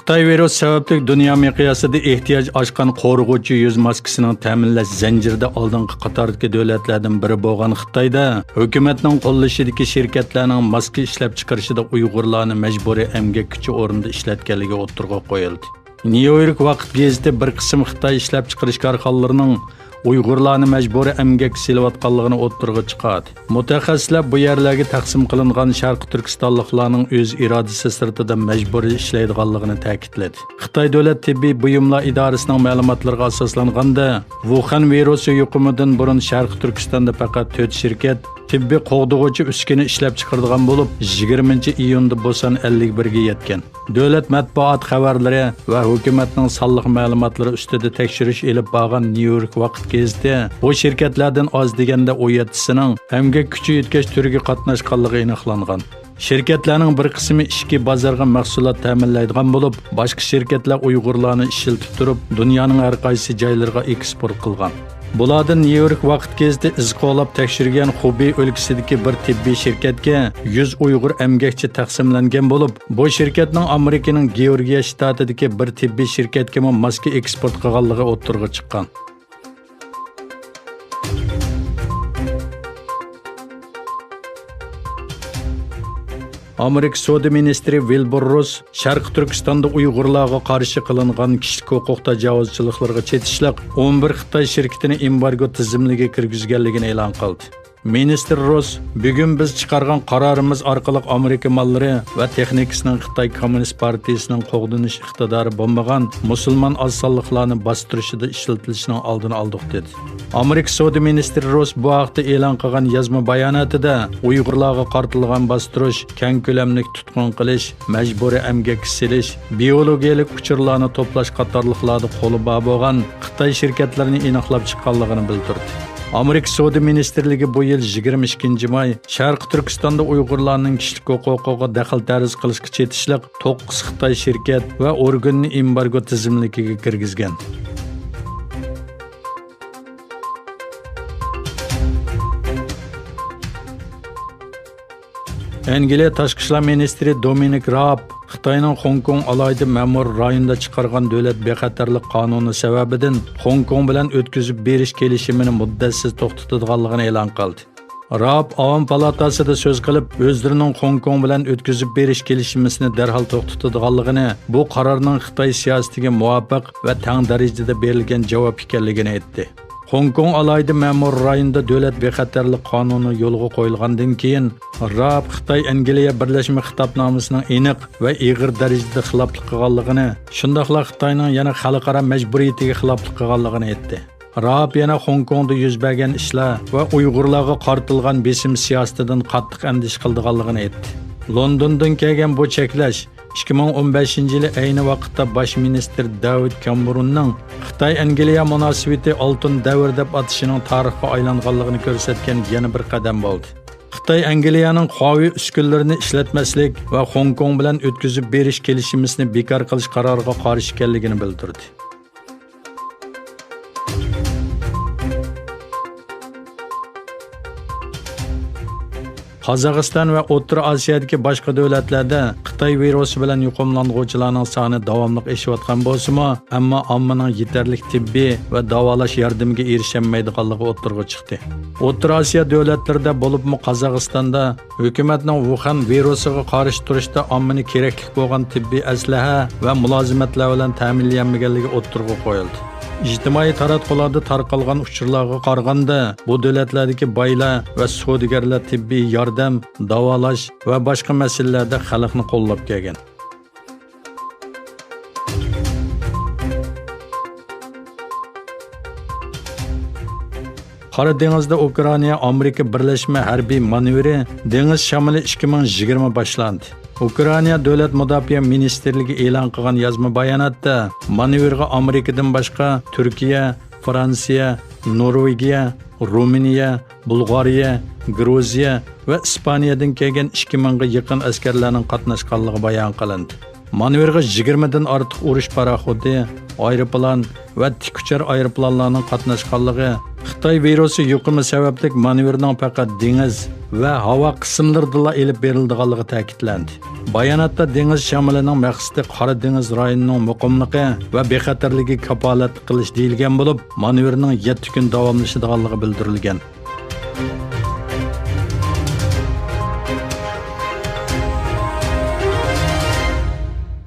Xitoy virus sababli dunyo miqyosida ehtiyoj oshgan qo'rg'uvchi yuz maskasining ta'minlash zanjirida oldingi qatordagi davlatlardan biri bo'lgan Xitoyda hukumatning qo'llashidagi shirkatlarning maska ishlab chiqarishida Uyg'urlarni majburiy emgak kuchi o'rnida ishlatganligi o'tirg'a qo'yildi. New York vaqt gazeti bir qism Xitoy ishlab chiqarish korxonalarining Uyg'urlarni majburiy emgak silayotganligini o'tirg'a chiqardi. Mutaxassislar bu yerlarga taqsim qilingan Sharq Turkistonliklarning o'z irodasi sirtida majburiy ishlaydiganligini ta'kidladi. Xitoy davlat tibbiy buyumlar idorasining ma'lumotlariga asoslanganda, Wuhan virusi yuqumidan burun Sharq Turkistonda faqat 4 shirkat tibbiy qo'g'dug'uchi uskuna ishlab chiqaradigan bo'lib, 20-iyunda Bosan 51 ga yetgan. Davlat matbuot xabarlari va hukumatning sonliq ma'lumotlari ustida tekshirish elib borgan New York vaqt gazeti bu shirkatlardan oz deganda 17sining emgak kuchi yetkash turiga qatnashganligi aniqlangan. Şirketlerning bir qismi ishki bozorga mahsulot ta'minlaydigan bo'lib, boshqa shirkatlar Uyg'urlarni ishiltib turib, dunyoning har qaysi joylariga eksport qilgan. Bulardan New York vaqt gazeti iz qo'llab tekshirgan Xubey o'lkasidagi bir tibbiy shirkatga 100 Uyg'ur emgakchi taqsimlangan bo'lib, bu shirkatning Amerikaning Georgiya shtatidagi bir tibbiy shirkatga maska eksport qilganligi o'tirg'a chiqqan. Amerika Savdo ministri Wilbur Ross Sharq Turkistonda Uyg'urlarga qarshi qilingan kishilik huquq tajovuzchiliklarga chetishliq 11 Xitoy shirkatini embargo tizimligiga kirgizganligini e'lon qildi. Minister Ross, bugun biz chiqargan qarorimiz orqali Amerika mollari va texnikasining Xitoy Kommunist partiyasining qo'g'dinish iqtidori bo'lmagan musulmon oz-sonliqlarni bostirishida ishlatilishining oldini oldik dedi. Amerika Savdo ministri Ross bu haqda e'lon qilgan yozma bayonotida Uyg'urlarga qartilgan bostirish, keng ko'lamli tutqun qilish, majburiy emgak silish, biologiyalik uchurlarni to'plash qatorliqlarda qo'li bor bo'lgan Xitoy shirkatlarini aniqlab chiqqanligini bildirdi. Amerika Savdo ministrligi bu yil 22-may Sharq Turkistonda Uyg'urlarning kishilik huquqiga daxl tarz qilishga chetishliq 9 Xitoy shirkat va organni embargo tizimligiga kirgizgan. Angliya Tashqi ishlar ministri Dominic Raab Xitoyning Hong Kong alayda ma'mur rayonida chiqargan davlat bexatarlik qonuni sababidan Hong Kong bilan o'tkazib berish kelishimini muddatsiz to'xtatadiganligini e'lon qildi. Raab Avam palatasida so'z qilib, o'zlarining Hong Kong bilan o'tkazib berish kelishimini darhol to'xtatadiganligini, bu qarorning Xitoy siyosatiga muvofiq va teng darajada berilgan javob ekanligini aytdi. Hong Kong alayda ma'mur rayonida davlat bexatarlik qonuni yo'lga qo'yilgandan keyin Raab Xitoy Angliya Birlashma Xitobnomasining aniq va og'ir darajada xiloflik qilganligini, shundaqla Xitoyning yana xalqaro majburiyatiga xiloflik qilganligini aytdi. Raab yana Hong Kongda yuz bergan ishlar va Uyg'urlarga qartilgan besim siyosatidan qattiq andish qilganligini aytdi. Londondan kelgan bu cheklash 2015-yili ayni vaqtda bosh ministr David Cameronning Xitoy Angliya munosabati oltin davr deb atishining tarixga aylanganligini ko'rsatgan yana bir qadam bo'ldi. Xitoy Angliyaning qo'yi uskunlarini ishlatmaslik va Hong Kong bilan o'tkazib berish kelishimini bekor qilish qaroriga qarshi ekanligini bildirdi. Qozog'iston va O'rta Osiyodagi boshqa davlatlarda Xitoy virusi bilan yuqumlanuvchilarning soni davomli oshayotgan bo'lsa-mu, ammo ommaning yetarli tibbiy va davolash yordamiga erishilmaydiganligi o'tirg'a chiqdi. O'rta Osiyo davlatlarida bo'libmi Qozog'istonda hukumatning Wuhan virusiga qarshi turishda ommani kerakli bo'lgan tibbiy aslaha va mulozimatlar bilan ta'minlanmaganligi o'tirg'a qo'yildi. İctimai taratqularda tarqalgan uchurlarga qaraganda, bu davlatlardagi boylar va savdogarlar tibbiy yordam, davolash va boshqa masalalarda xalqni qo'llab kelgan. Qora dengizda Ukraina Amerika Birlashma harbiy manevri dengiz shamoli 2020 boshlandi. Ukraina davlat mudofaa ministrligi e'lon qilgan yozma bayonotda manevrga Amerikadan boshqa Turkiya, Fransiya, Norvegiya, Ruminiya, Bulgariya, Gruziya va Ispaniyadan kelgan 2000 ga yaqin askarlarning qatnashganligi bayon qilindi. Manevrga 20 dan ortiq urush paraxodi, aeroplan va tikuchar aeroplanlarning qatnashganligi Xitoy virusi yuqumi sababli manevrning faqat dengiz va havo qismlarida elib berilganligi ta'kidlandi. Bayonotda dengiz shamolining maqsadi Qora dengiz rayonining muqimligi va bexatarligi kafolat qilish deyilgan bo'lib, manevrning 7 kun davomlashadiganligi bildirilgan.